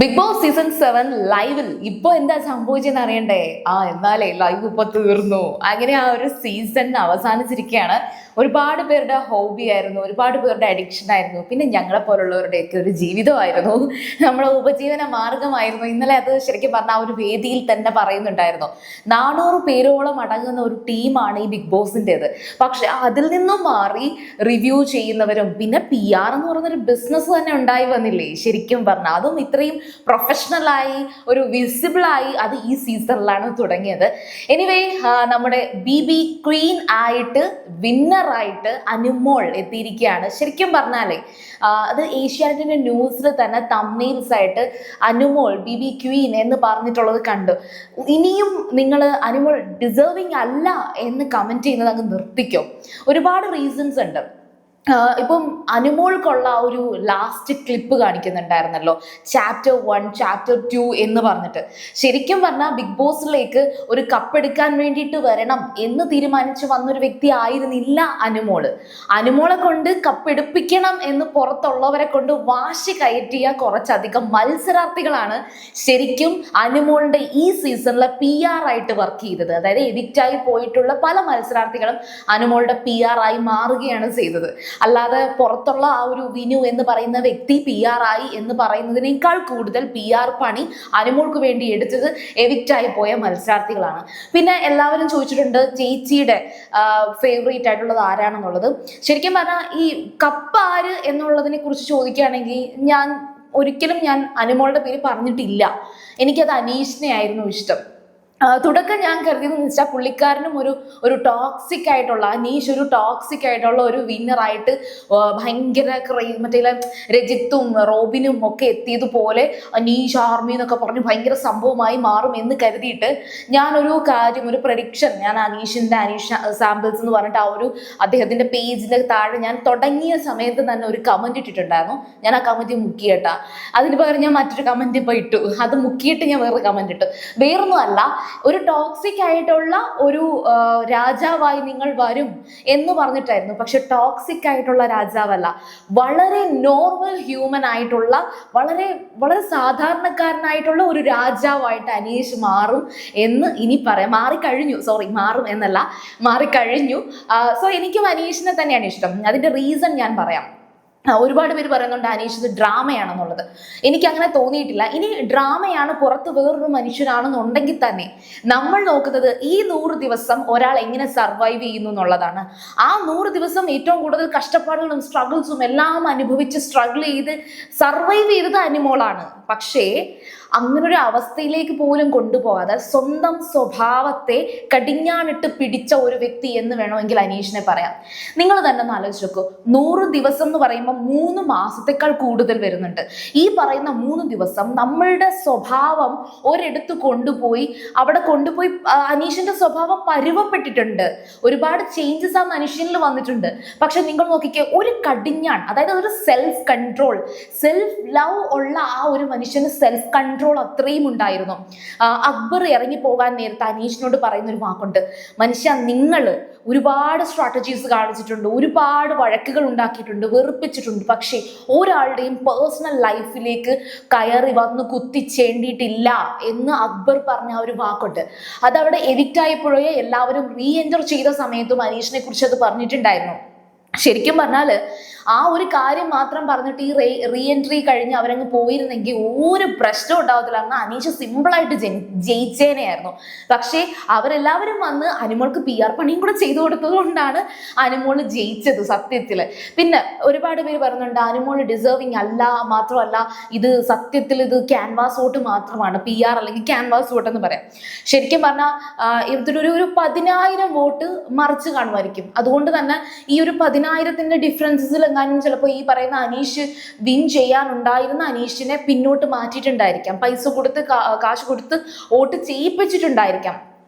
Big boss season 7 ലൈവിൽ ഇപ്പൊ എന്താ സംഭവിച്ചെന്ന് അറിയണ്ടേ? എന്നാലേ ലൈവ് ഇപ്പൊ തീർന്നു. അങ്ങനെ ആ ഒരു സീസൺ അവസാനിച്ചിരിക്കുകയാണ്. ഒരുപാട് പേരുടെ ഹോബി ആയിരുന്നു, ഒരുപാട് പേരുടെ അഡിക്ഷൻ ആയിരുന്നു, പിന്നെ ഞങ്ങളെ പോലുള്ളവരുടെയൊക്കെ ഒരു ജീവിതമായിരുന്നു, നമ്മുടെ ഉപജീവന മാർഗമായിരുന്നു. ഇന്നലെ അത് ശരിക്കും പറഞ്ഞാൽ ആ ഒരു വേദിയിൽ തന്നെ പറയുന്നുണ്ടായിരുന്നു. 400 പേരോളം അടങ്ങുന്ന ഒരു ടീമാണ് ഈ ബിഗ് ബോസിൻ്റെത്. പക്ഷെ അതിൽ നിന്നും മാറി റിവ്യൂ ചെയ്യുന്നവരും പിന്നെ PR എന്ന് പറയുന്നൊരു ബിസിനസ് തന്നെ ഉണ്ടായി വന്നില്ലേ ശരിക്കും പറഞ്ഞാൽ. അതും ഇത്രയും പ്രൊഫഷണലായി ഒരു വിസിബിളായി അത് ഈ സീസണിലാണ് തുടങ്ങിയത്. എനിവേ, നമ്മുടെ BB ക്വീൻ ആയിട്ട് വിന്നറായിട്ട് അനുമോൾ എത്തിയിരിക്കുകയാണ്. ശരിക്കും പറഞ്ഞാലേ അത് ഏഷ്യാനെറ്റിന്റെ ന്യൂസിൽ തന്നെ തംബ്നെയിൽസ് ആയിട്ട് അനുമോൾ BB ക്വീൻ എന്ന് പറഞ്ഞിട്ടുള്ളത് കണ്ടു. ഇനിയും നിങ്ങൾ അനുമോൾ ഡിസേർവിങ് അല്ല എന്ന് കമന്റ് ചെയ്യുന്നത് അങ്ങ് നിർത്തിക്കോ. ഒരുപാട് റീസൺസ് ഉണ്ട്. ഇപ്പം അനുമോൾക്കുള്ള ഒരു ലാസ്റ്റ് ക്ലിപ്പ് കാണിക്കുന്നുണ്ടായിരുന്നല്ലോ, ചാപ്റ്റർ 1 ചാപ്റ്റർ 2 എന്ന് പറഞ്ഞിട്ട്. ശരിക്കും പറഞ്ഞാൽ ബിഗ് ബോസിലേക്ക് ഒരു കപ്പെടുക്കാൻ വേണ്ടിയിട്ട് വരണം എന്ന് തീരുമാനിച്ച് വന്നൊരു വ്യക്തി ആയിരുന്നില്ല അനുമോള്. അനുമോളെ കൊണ്ട് കപ്പെടുപ്പിക്കണം എന്ന് പുറത്തുള്ളവരെ കൊണ്ട് വാശി കയറ്റിയ കുറച്ചധികം മത്സരാർത്ഥികളാണ് ശരിക്കും അനുമോളുടെ ഈ സീസണിലെ PR ആയിട്ട് വർക്ക് ചെയ്തത്. അതായത് എഡിക്റ്റായി പോയിട്ടുള്ള പല മത്സരാർത്ഥികളും അനുമോളുടെ PR ആയി മാറുകയാണ് ചെയ്തത്. അല്ലാതെ പുറത്തുള്ള ആ ഒരു വിനു എന്ന് പറയുന്ന വ്യക്തി PR ആയി എന്ന് പറയുന്നതിനേക്കാൾ കൂടുതൽ PR പണി അനുമോൾക്ക് വേണ്ടി എടുത്തത് എവിക്റ്റായി പോയ മത്സരാർത്ഥികളാണ്. പിന്നെ എല്ലാവരും ചോദിച്ചിട്ടുണ്ട് ചേച്ചിയുടെ ഫേവറേറ്റ് ആയിട്ടുള്ളത് ആരാണെന്നുള്ളത്. ശരിക്കും പറഞ്ഞാൽ ഈ കപ്പ് ആര് എന്നുള്ളതിനെ കുറിച്ച് ചോദിക്കുകയാണെങ്കിൽ ഒരിക്കലും ഞാൻ അനുമോളുടെ പേര് പറഞ്ഞിട്ടില്ല. എനിക്കത് അനീഷിനെ ആയിരുന്നു ഇഷ്ടം. തുടക്കം ഞാൻ കരുതിയെന്ന് വെച്ചാൽ പുള്ളിക്കാരനും ഒരു ടോക്സിക് ആയിട്ടുള്ള അനീഷ് ഒരു ടോക്സിക് ആയിട്ടുള്ള ഒരു വിന്നറായിട്ട് ഭയങ്കര മറ്റേ രജിത്തും റോബിനും ഒക്കെ എത്തിയതുപോലെ അനീഷ് ആർമി എന്നൊക്കെ പറഞ്ഞ് ഭയങ്കര സംഭവമായി മാറും എന്ന് കരുതിയിട്ട് ഞാനൊരു കാര്യം, ഒരു പ്രഡിക്ഷൻ, ഞാൻ അനീഷ് സാമ്പിൾസ് എന്ന് പറഞ്ഞിട്ട് ആ ഒരു അദ്ദേഹത്തിന്റെ പേജിന്റെ താഴെ ഞാൻ തുടങ്ങിയ സമയത്ത് തന്നെ ഒരു കമന്റ് ഇട്ടിട്ടുണ്ടായിരുന്നു. ഞാൻ ആ കമന്റ് മുക്കിയിട്ടാ. അതിന് പകരം ഞാൻ മറ്റൊരു കമന്റ് ഇപ്പൊ ഇട്ടു. അത് മുക്കിയിട്ട് ഞാൻ വേറെ കമന്റ് ഇട്ടു. വേറൊന്നും അല്ല, ഒരു ടോക്സിക് ആയിട്ടുള്ള ഒരു രാജാവായി നിങ്ങൾ വരും എന്ന് പറഞ്ഞിട്ടായിരുന്നു. പക്ഷെ ടോക്സിക് ആയിട്ടുള്ള രാജാവല്ല, വളരെ നോർമൽ ഹ്യൂമൻ ആയിട്ടുള്ള വളരെ വളരെ സാധാരണക്കാരനായിട്ടുള്ള ഒരു രാജാവായിട്ട് അനീഷ് മാറും എന്ന് ഇനി പറയാം. മാറും എന്നല്ല, മാറിക്കഴിഞ്ഞു. സോ എനിക്കും അനീഷിനെ തന്നെയാണ് ഇഷ്ടം. അതിന്റെ റീസൺ ഞാൻ പറയാം. ഒരുപാട് പേര് പറയുന്നുണ്ട് അനീഷ് ഇത് ഡ്രാമയാണെന്നുള്ളത്. എനിക്ക് അങ്ങനെ തോന്നിയിട്ടില്ല. ഇനി ഡ്രാമയാണ്, പുറത്ത് വേറൊരു മനുഷ്യനാണെന്നുണ്ടെങ്കിൽ തന്നെ നമ്മൾ നോക്കുന്നത് ഈ 100 ദിവസം ഒരാൾ എങ്ങനെ സർവൈവ് ചെയ്യുന്നു എന്നുള്ളതാണ്. ആ 100 ദിവസം ഏറ്റവും കൂടുതൽ കഷ്ടപ്പാടുകളും സ്ട്രഗിൾസും എല്ലാം അനുഭവിച്ച് സ്ട്രഗിൾ ചെയ്ത് സർവൈവ് ചെയ്തത് അനുമോളാണ്. പക്ഷേ അങ്ങനൊരു അവസ്ഥയിലേക്ക് പോലും കൊണ്ടുപോകാതെ സ്വന്തം സ്വഭാവത്തെ കടിഞ്ഞാണിട്ട് പിടിച്ച ഒരു വ്യക്തി എന്ന് വേണമെങ്കിൽ അനീഷിനെ പറയാം. നിങ്ങൾ തന്നെ ഒന്ന് ആലോചിച്ച് നോക്കൂ. 100 ദിവസം എന്ന് പറയുമ്പോൾ 3 മാസത്തേക്കാൾ കൂടുതൽ വരുന്നുണ്ട്. ഈ പറയുന്ന 3 ദിവസം നമ്മളുടെ സ്വഭാവം ഒരിടത്ത് കൊണ്ടുപോയി അനീഷിന്റെ സ്വഭാവം പരുവപ്പെട്ടിട്ടുണ്ട്. ഒരുപാട് ചേഞ്ചസ് ആ മനുഷ്യനിൽ വന്നിട്ടുണ്ട്. പക്ഷെ നിങ്ങൾ നോക്കിക്കേ, ഒരു കടിഞ്ഞാൺ, അതായത് ഒരു സെൽഫ് കൺട്രോൾ, സെൽഫ് ലവ് ഉള്ള ആ ഒരു മനുഷ്യന് സെൽഫ് കൺട്രോൾ അത്രയും ഉണ്ടായിരുന്നു. അക്ബർ ഇറങ്ങി പോകാൻ നേരത്തെ അനീഷിനോട് പറയുന്ന ഒരു വാക്കുണ്ട്, മനുഷ്യ നിങ്ങൾ ഒരുപാട് സ്ട്രാറ്റജീസ് കാണിച്ചിട്ടുണ്ട്, ഒരുപാട് വഴക്കുകൾ ഉണ്ടാക്കിയിട്ടുണ്ട്, വെറുപ്പിച്ചിട്ടുണ്ട്, പക്ഷേ ഒരാളുടെയും പേഴ്സണൽ ലൈഫിലേക്ക് കയറി വന്ന് കുത്തിച്ചേണ്ടിയിട്ടില്ല എന്ന് അക്ബർ പറഞ്ഞ ഒരു വാക്കുണ്ട്. അതവിടെ എഡിക്റ്റ് ആയപ്പോഴേ എല്ലാവരും എൻറ്റർ ചെയ്ത സമയത്തും അനീഷിനെ കുറിച്ച് അത് പറഞ്ഞിട്ടുണ്ടായിരുന്നു. ശരിക്കും പറഞ്ഞാൽ ആ ഒരു കാര്യം മാത്രം പറഞ്ഞിട്ട് ഈ എൻട്രി കഴിഞ്ഞ് അവരങ്ങ് പോയിരുന്നെങ്കിൽ ഒരു പ്രശ്നം ഉണ്ടാവത്തില്ല. അന്ന് അനീഷ് സിമ്പിളായിട്ട് ജയിച്ചേനെയായിരുന്നു. പക്ഷേ അവരെല്ലാവരും വന്ന് അനുമോൾക്ക് PR പണിയും കൂടെ ചെയ്തു കൊടുത്തത് കൊണ്ടാണ് അനുമോൾ ജയിച്ചത് സത്യത്തിൽ. പിന്നെ ഒരുപാട് പേര് പറയുന്നുണ്ട് അനുമോൾ ഡിസേർവിങ് അല്ല, മാത്രമല്ല ഇത് സത്യത്തിൽ ഇത് ക്യാൻവാസ് വോട്ട് മാത്രമാണ്, PR അല്ലെങ്കിൽ ക്യാൻവാസ് വോട്ട് എന്ന് പറയാം. ശരിക്കും പറഞ്ഞാൽ ഇതിലൊരു 10,000 വോട്ട് മറിച്ച് കാണുമായിരിക്കും. അതുകൊണ്ട് തന്നെ ഈ ഒരു 10,000ത്തിന്റെ ഡിഫറൻസസിൽ എങ്ങാനും ചിലപ്പോൾ ഈ പറയുന്ന അനീഷ് വിൻ ചെയ്യാനുണ്ടായിരുന്ന അനീഷിനെ പിന്നോട്ട് മാറ്റിയിട്ടുണ്ടായിരിക്കാം, പൈസ കൊടുത്ത് കാശ് കൊടുത്ത് വോട്ട് ചെയ്യിപ്പിച്ചിട്ടുണ്ടായിരിക്കാം.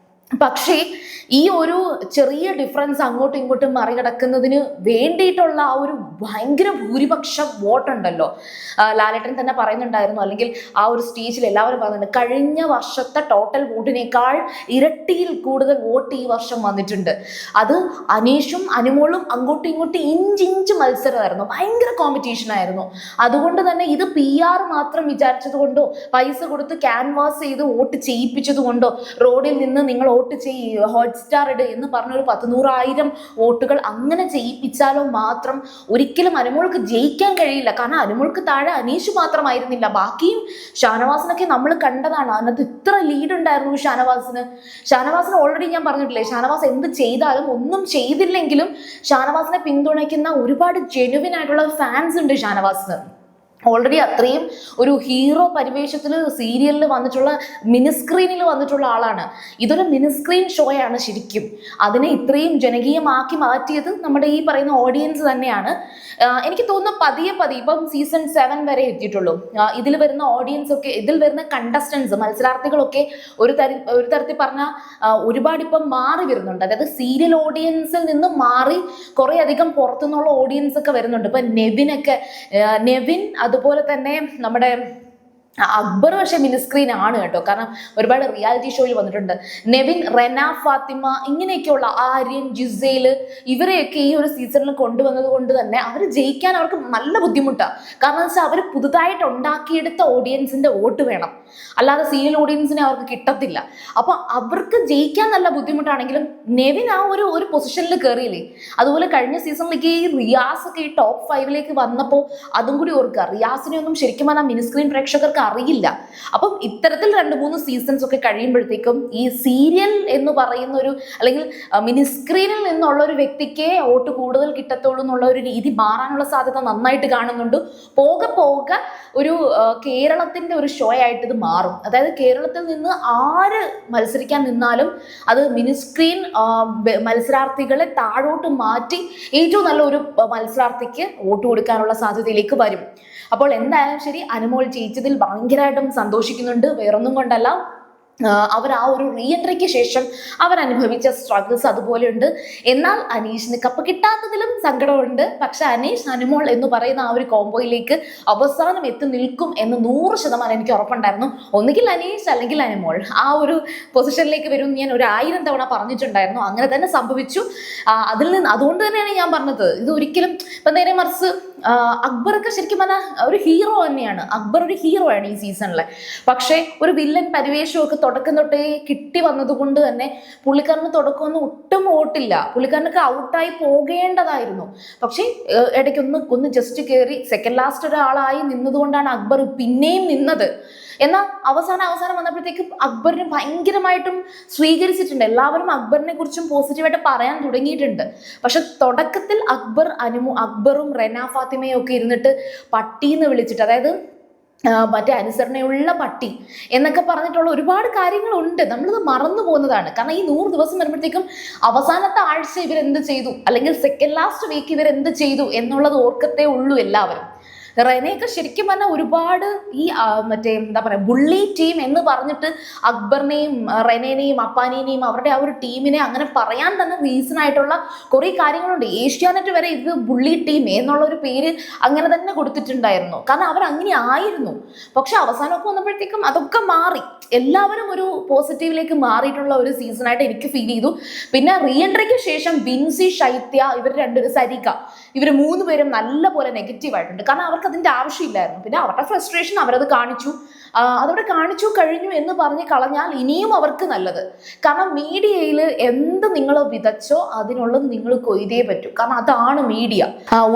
പക്ഷേ ഈ ഒരു ചെറിയ ഡിഫറൻസ് അങ്ങോട്ടും ഇങ്ങോട്ടും മറികടക്കുന്നതിന് വേണ്ടിയിട്ടുള്ള ആ ഒരു ഭയങ്കര ഭൂരിപക്ഷം വോട്ടുണ്ടല്ലോ, ലാലേട്ടൻ തന്നെ പറയുന്നുണ്ടായിരുന്നു, അല്ലെങ്കിൽ ആ ഒരു സ്റ്റേജിൽ എല്ലാവരും പറയുന്നുണ്ട്, കഴിഞ്ഞ വർഷത്തെ ടോട്ടൽ വോട്ടിനേക്കാൾ ഇരട്ടിയിൽ കൂടുതൽ വോട്ട് ഈ വർഷം വന്നിട്ടുണ്ട്. അത് അനീഷും അനുമോളും അങ്ങോട്ടും ഇങ്ങോട്ടും ഇഞ്ചിഞ്ച് മത്സരമായിരുന്നു, ഭയങ്കര കോമ്പറ്റീഷൻ ആയിരുന്നു. അതുകൊണ്ട് തന്നെ ഇത് PR മാത്രം വിചാരിച്ചത് കൊണ്ടോ, പൈസ കൊടുത്ത് ക്യാൻവാസ് ചെയ്ത് വോട്ട് ചെയ്യിപ്പിച്ചത് കൊണ്ടോ, റോഡിൽ നിന്ന് നിങ്ങൾ വോട്ട് ചെയ്യുക, ഹോട്ട്സ്റ്റാർ ഇട് എന്ന് പറഞ്ഞൊരു 100,000 വോട്ടുകൾ അങ്ങനെ ചെയ്യിപ്പിച്ചാലോ മാത്രം ഒരിക്കലും അനുമോൾക്ക് ജയിക്കാൻ കഴിയില്ല. കാരണം അനുമോൾക്ക് താഴെ അനീഷ് മാത്രമായിരുന്നില്ല, ബാക്കിയും ഷാനവാസിനൊക്കെ നമ്മൾ കണ്ടതാണ്. അതിനകത്ത് ഇത്ര ലീഡ് ഉണ്ടായിരുന്നു ഷാനവാസിന് ഓൾറെഡി ഞാൻ പറഞ്ഞിട്ടില്ലേ, ഷാനവാസ് എന്ത് ചെയ്താലും ഒന്നും ചെയ്തില്ലെങ്കിലും ഷാനവാസിനെ പിന്തുണയ്ക്കുന്ന ഒരുപാട് ജെനുവിൻ ആയിട്ടുള്ള ഫാൻസ് ഉണ്ട് ഷാനവാസിന്. ഓൾറെഡി അത്രയും ഒരു ഹീറോ പരിവേഷത്തിൽ സീരിയലിൽ വന്നിട്ടുള്ള, മിനിസ്ക്രീനിൽ വന്നിട്ടുള്ള ആളാണ്. ഇതൊരു മിനിസ്ക്രീൻ ഷോയാണ് ശരിക്കും. അതിനെ ഇത്രയും ജനകീയമാക്കി മാറ്റിയത് നമ്മുടെ ഈ പറയുന്ന ഓഡിയൻസ് തന്നെയാണ്. എനിക്ക് തോന്നുന്നു പതിയെ ഇപ്പം സീസൺ 7 വരെ എത്തിയിട്ടുള്ളൂ. ഇതിൽ വരുന്ന ഓഡിയൻസ് ഒക്കെ, ഇതിൽ വരുന്ന കണ്ടസ്റ്റൻസ്, മത്സരാർത്ഥികളൊക്കെ ഒരു തരത്തിൽ പറഞ്ഞാൽ ഒരുപാട് ഇപ്പം മാറി വരുന്നുണ്ട്. അതായത് സീരിയൽ ഓഡിയൻസിൽ നിന്ന് മാറി കുറേ അധികം പുറത്തുനിന്നുള്ള ഓഡിയൻസ് ഒക്കെ വരുന്നുണ്ട്. ഇപ്പം നെവിൻ അതുപോലെ തന്നെ നമ്മുടെ അക്ബർ പക്ഷെ മിനിസ്ക്രീൻ ആണ് കേട്ടോ. കാരണം ഒരുപാട് റിയാലിറ്റി ഷോയിൽ വന്നിട്ടുണ്ട്. നെവിൻ, റെന ഫാത്തിമ, ഇങ്ങനെയൊക്കെയുള്ള ആര്യൻ, ജിസേൽ, ഇവരെയൊക്കെ ഈ ഒരു സീസണിൽ കൊണ്ടുവന്നത് കൊണ്ട് തന്നെ അവർ ജയിക്കാൻ അവർക്ക് നല്ല ബുദ്ധിമുട്ടാണ്. കാരണം എന്ന് വെച്ചാൽ അവർ പുതുതായിട്ട് ഉണ്ടാക്കിയെടുത്ത ഓഡിയൻസിന്റെ വോട്ട് വേണം, അല്ലാതെ സീരിയൽ ഓഡിയൻസിനെ അവർക്ക് കിട്ടത്തില്ല. അപ്പൊ അവർക്ക് ജയിക്കാൻ നല്ല ബുദ്ധിമുട്ടാണെങ്കിലും നെവിൻ ആ ഒരു പൊസിഷനിൽ കയറിയില്ലേ. അതുപോലെ കഴിഞ്ഞ സീസണിലേക്ക് ഈ റിയാസ് ഒക്കെ ഈ ടോപ്പ് 5 വന്നപ്പോൾ അതും കൂടി ഓർക്കുക. റിയാസിനെ ഒന്നും ശരിക്കും പറഞ്ഞാൽ മിനിസ്ക്രീൻ പ്രേക്ഷകർക്ക് അറിയില്ല. അപ്പം ഇത്തരത്തിൽ 2-3 സീസൺസ് ഒക്കെ കഴിയുമ്പോഴത്തേക്കും ഈ സീരിയൽ എന്ന് പറയുന്ന ഒരു, അല്ലെങ്കിൽ മിനിസ്ക്രീനിൽ നിന്നുള്ള ഒരു വ്യക്തിക്ക് വോട്ട് കൂടുതൽ കിട്ടത്തുള്ളൂ എന്നുള്ള ഒരു രീതി മാറാനുള്ള സാധ്യത നന്നായിട്ട് കാണുന്നുണ്ട്. പോകെ ഒരു കേരളത്തിന്റെ ഒരു ഷോ ആയിട്ട് ഇത് മാറും. അതായത് കേരളത്തിൽ നിന്ന് ആര് മത്സരിക്കാൻ നിന്നാലും അത് മിനിസ്ക്രീൻ മത്സരാർത്ഥികളെ താഴോട്ട് മാറ്റി ഏറ്റവും നല്ല ഒരു മത്സരാർത്ഥിക്ക് വോട്ട് കൊടുക്കാനുള്ള സാധ്യതയിലേക്ക് വരും. അപ്പോൾ എന്തായാലും ശരി, അനുമോൾ ജയിച്ചതിൽ ഭയങ്കരമായിട്ടും സന്തോഷിക്കുന്നുണ്ട്. വേറൊന്നും കൊണ്ടല്ല, അവർ ആ ഒരു റീ എൻട്രിക്ക് ശേഷം അവരനുഭവിച്ച സ്ട്രഗിൾസ് അതുപോലെയുണ്ട്. എന്നാൽ അനീഷിന് കപ്പ് കിട്ടാത്തതിലും സങ്കടമുണ്ട്. പക്ഷെ അനീഷ് അനുമോൾ എന്ന് പറയുന്ന ആ ഒരു കോംബോയിലേക്ക് അവസാനം എത്തി നിൽക്കും എന്ന് 100% എനിക്ക് ഉറപ്പുണ്ടായിരുന്നു. ഒന്നുകിൽ അനീഷ് അല്ലെങ്കിൽ അനുമോൾ ആ ഒരു പൊസിഷനിലേക്ക് വരും ഞാൻ 1000 തവണ പറഞ്ഞിട്ടുണ്ടായിരുന്നു. അങ്ങനെ തന്നെ സംഭവിച്ചു. അതുകൊണ്ട് തന്നെയാണ് ഞാൻ പറഞ്ഞത്, ഇത് ഒരിക്കലും ഇപ്പം നേരെ മറിച്ച് അക്ബറൊക്കെ ശരിക്കും പറഞ്ഞാൽ ഒരു ഹീറോ തന്നെയാണ്. അക്ബർ ഒരു ഹീറോ ആണ് ഈ സീസണിലെ. പക്ഷേ ഒരു വില്ലൻ പരിവേഷമൊക്കെ തുടക്കം തൊട്ടേ കിട്ടി വന്നത് കൊണ്ട് തന്നെ പുള്ളിക്കാരന് തുടക്കമൊന്നും ഒട്ടും വോട്ടില്ല. പുള്ളിക്കാരനൊക്കെ ഔട്ടായി പോകേണ്ടതായിരുന്നു. പക്ഷേ ഇടയ്ക്കൊന്ന് ജസ്റ്റ് കയറി സെക്കൻഡ് ലാസ്റ്റ് ഒരാളായി നിന്നതുകൊണ്ടാണ് അക്ബർ പിന്നെയും നിന്നത്. എന്നാൽ അവസാനം വന്നപ്പോഴത്തേക്കും അക്ബറിനെ ഭയങ്കരമായിട്ടും സ്വീകരിച്ചിട്ടുണ്ട്. എല്ലാവരും അക്ബറിനെ കുറിച്ചും പോസിറ്റീവായിട്ട് പറയാൻ തുടങ്ങിയിട്ടുണ്ട്. പക്ഷെ തുടക്കത്തിൽ അക്ബറും റെന ഫാത്തിമയും ഒക്കെ ഇരുന്നിട്ട് പട്ടീന്ന് വിളിച്ചിട്ട്, അതായത് മറ്റേ അനുസരണയുള്ള പട്ടി എന്നൊക്കെ പറഞ്ഞിട്ടുള്ള ഒരുപാട് കാര്യങ്ങളുണ്ട്. നമ്മളിത് മറന്നു പോകുന്നതാണ്. കാരണം ഈ 100 ദിവസം വരുമ്പോഴത്തേക്കും അവസാനത്തെ ആഴ്ച ഇവരെന്ത് ചെയ്തു, അല്ലെങ്കിൽ സെക്കൻഡ് ലാസ്റ്റ് വീക്ക് ഇവരെന്ത് ചെയ്തു എന്നുള്ളത് ഓർക്കത്തേ ഉള്ളൂ എല്ലാവരും. റെനയൊക്കെ ശരിക്കും പറഞ്ഞാൽ ഒരുപാട് ഈ മറ്റേ എന്താ പറയുക, ബുള്ളി ടീം എന്ന് പറഞ്ഞിട്ട് അക്ബറിനെയും റെനേനെയും അപ്പാനീനെയും അവരുടെ ആ ഒരു ടീമിനെ അങ്ങനെ പറയാൻ തന്നെ റീസൺ ആയിട്ടുള്ള കുറേ കാര്യങ്ങളുണ്ട്. ഏഷ്യാനെറ്റ് വരെ ഇത് ബുള്ളി ടീം എന്നുള്ള ഒരു പേര് അങ്ങനെ തന്നെ കൊടുത്തിട്ടുണ്ടായിരുന്നു. കാരണം അവരങ്ങനെ ആയിരുന്നു. പക്ഷെ അവസാനമൊക്കെ വന്നപ്പോഴത്തേക്കും അതൊക്കെ മാറി. എല്ലാവരും ഒരു പോസിറ്റീവിലേക്ക് മാറിയിട്ടുള്ള ഒരു സീസണായിട്ട് എനിക്ക് ഫീൽ ചെയ്തു. പിന്നെ റീ എൻട്രിക്ക് ശേഷം ബിൻസി, ശൈത്യ, ഇവർ രണ്ടുപേരും, സരിക, ഇവർ 3 പേരും നല്ല പോലെ നെഗറ്റീവായിട്ടുണ്ട്. കാരണം അവർക്ക് അതിൻ്റെ ആവശ്യമില്ലായിരുന്നു. പിന്നെ അവരുടെ ഫ്രസ്ട്രേഷൻ അവരത് കാണിച്ചു, അതവിടെ കാണിച്ചു കഴിഞ്ഞു എന്ന് പറഞ്ഞ് കളഞ്ഞാൽ ഇനിയും അവർക്ക് നല്ലത്. കാരണം മീഡിയയിൽ എന്ത് നിങ്ങൾ വിതച്ചോ അതിനുള്ളത് നിങ്ങൾ കൊയ്തേ പറ്റൂ. കാരണം അതാണ് മീഡിയ.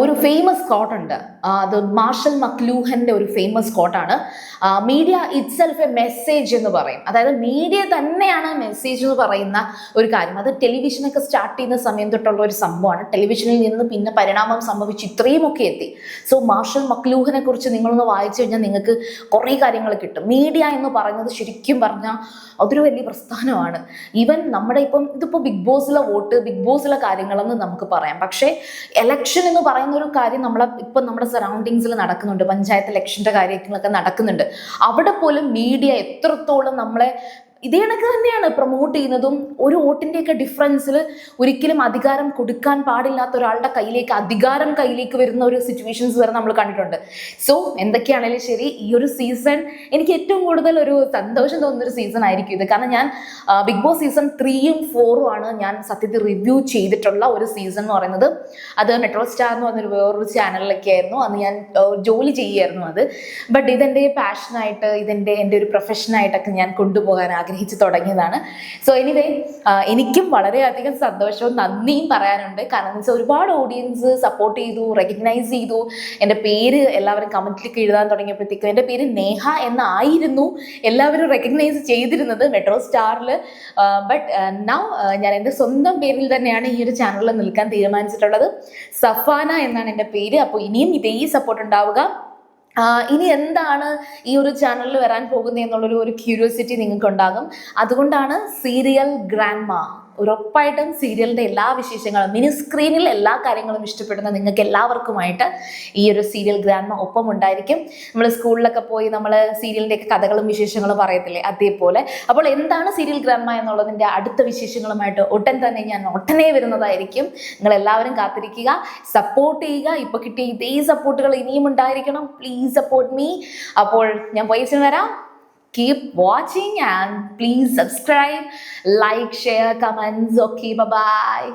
ഒരു ഫേമസ് കോട്ടുണ്ട്, അത് മാർഷൽ മക്ലൂഹന്റെ ഒരു ഫേമസ് കോട്ടാണ്. മീഡിയ ഇറ്റ്സെൽഫ് എ മെസ്സേജ് എന്ന് പറയും. അതായത് മീഡിയ തന്നെയാണ് മെസ്സേജ് എന്ന് പറയുന്ന ഒരു കാര്യം. അത് ടെലിവിഷനൊക്കെ സ്റ്റാർട്ട് ചെയ്യുന്ന സമയം തൊട്ടുള്ള ഒരു സംഭവമാണ്. ടെലിവിഷനിൽ നിന്ന് പിന്നെ പരിണാമം സംഭവിച്ച് ഇത്രയുമൊക്കെ എത്തി. സോ മാർഷൽ മക്ലൂഹിനെ കുറിച്ച് നിങ്ങളൊന്ന് വായിച്ചു കഴിഞ്ഞാൽ നിങ്ങൾക്ക് കുറേ കാര്യങ്ങൾ കിട്ടും. മീഡിയ എന്ന് പറയുന്നത് ശരിക്കും പറഞ്ഞാൽ അതൊരു വലിയ പ്രസ്ഥാനമാണ്. ഈവൻ നമ്മുടെ ഇതിപ്പോൾ ബിഗ് ബോസിലെ വോട്ട്, ബിഗ് ബോസിലെ കാര്യങ്ങളെന്ന് നമുക്ക് പറയാം. പക്ഷേ എലക്ഷൻ എന്ന് പറയുന്ന ഒരു കാര്യം ഇപ്പം നമ്മുടെ സറൗണ്ടിങ്സിൽ നടക്കുന്നുണ്ട്. പഞ്ചായത്ത് ഇലക്ഷൻ്റെ കാര്യങ്ങളൊക്കെ നടക്കുന്നുണ്ട്. അവിടെ പോലും മീഡിയ എത്രത്തോളം നമ്മളെ ഇതേ കണക്ക് തന്നെയാണ് പ്രൊമോട്ട് ചെയ്യുന്നതും. ഒരു വോട്ടിൻ്റെയൊക്കെ ഡിഫറൻസിൽ ഒരിക്കലും അധികാരം കൊടുക്കാൻ പാടില്ലാത്ത ഒരാളുടെ കയ്യിലേക്ക് അധികാരം കയ്യിലേക്ക് വരുന്ന ഒരു സിറ്റുവേഷൻസ് വരെ നമ്മൾ കണ്ടിട്ടുണ്ട്. സോ എന്തൊക്കെയാണെങ്കിലും ശരി, ഈ ഒരു സീസൺ എനിക്ക് ഏറ്റവും കൂടുതൽ ഒരു സന്തോഷം തോന്നുന്നൊരു സീസൺ ആയിരിക്കും ഇത്. കാരണം ഞാൻ ബിഗ് ബോസ് സീസൺ 3ഉം 4ഉം ആണ് ഞാൻ സത്യത്തിൽ റിവ്യൂ ചെയ്തിട്ടുള്ള ഒരു സീസൺ എന്ന് പറയുന്നത്. അത് മെട്രോ സ്റ്റാർ എന്ന് പറഞ്ഞൊരു വേറൊരു ചാനലിലൊക്കെ ആയിരുന്നു അന്ന് ഞാൻ ജോലി ചെയ്യുമായിരുന്നു അത്. ബട്ട് ഇതെൻ്റെ പാഷനായിട്ട് എൻ്റെ ഒരു പ്രൊഫഷനായിട്ടൊക്കെ ഞാൻ കൊണ്ടുപോകാൻ ആഗ്രഹിച്ച് തുടങ്ങിയതാണ്. സോ എനിവേ എനിക്കും വളരെയധികം സന്തോഷവും നന്ദിയും പറയാനുണ്ട്. കാരണം എന്ന് വെച്ചാൽ ഒരുപാട് ഓഡിയൻസ് സപ്പോർട്ട് ചെയ്തു, റെക്കഗ്നൈസ് ചെയ്തു. എൻ്റെ പേര് എല്ലാവരും കമൻറ്റിലേക്ക് എഴുതാൻ തുടങ്ങിയപ്പോഴത്തേക്കും എൻ്റെ പേര് നേഹ എന്നായിരുന്നു എല്ലാവരും റെക്കഗ്നൈസ് ചെയ്തിരുന്നത് മെട്രോ സ്റ്റാറിൽ. ബട്ട് നൗ ഞാൻ എൻ്റെ സ്വന്തം പേരിൽ തന്നെയാണ് ഈ ഒരു ചാനലിൽ നിൽക്കാൻ തീരുമാനിച്ചിട്ടുള്ളത്. സഫാന എന്നാണ് എൻ്റെ പേര്. അപ്പോൾ ഇനിയും ഇതേ സപ്പോർട്ട് ഉണ്ടാവുക. ഇനി എന്താണ് ഈ ഒരു ചാനലിൽ വരാൻ പോകുന്നത് എന്നുള്ളൊരു ക്യൂരിയോസിറ്റി നിങ്ങൾക്ക് ഉണ്ടാകും. അതുകൊണ്ടാണ് സീരിയൽ ഗ്രാൻഡ്മ. ഉറപ്പായിട്ടും സീരിയലിൻ്റെ എല്ലാ വിശേഷങ്ങളും, മിനി സ്ക്രീനിൽ എല്ലാ കാര്യങ്ങളും ഇഷ്ടപ്പെടുന്ന നിങ്ങൾക്ക് എല്ലാവർക്കുമായിട്ട് ഈ ഒരു സീരിയൽ ഗ്രാൻഡ്മ ഒപ്പം ഉണ്ടായിരിക്കും. നമ്മൾ സ്കൂളിലൊക്കെ പോയി നമ്മൾ സീരിയലിൻ്റെയൊക്കെ കഥകളും വിശേഷങ്ങളും പറയത്തില്ലേ, അതേപോലെ. അപ്പോൾ എന്താണ് സീരിയൽ ഗ്രാൻഡ്മ എന്നുള്ളതിൻ്റെ അടുത്ത വിശേഷങ്ങളുമായിട്ട് ഉടൻ തന്നെ ഞാൻ ഒട്ടനെ വരുന്നതായിരിക്കും. നിങ്ങളെല്ലാവരും കാത്തിരിക്കുക, സപ്പോർട്ട് ചെയ്യുക. ഇപ്പോൾ കിട്ടിയ ഇതേ സപ്പോർട്ടുകൾ ഇനിയും ഉണ്ടായിരിക്കണം. Please support me. അപ്പോൾ ഞാൻ പോയി വരാം. Keep watching and please subscribe, like, share, comments. Okay, bye bye.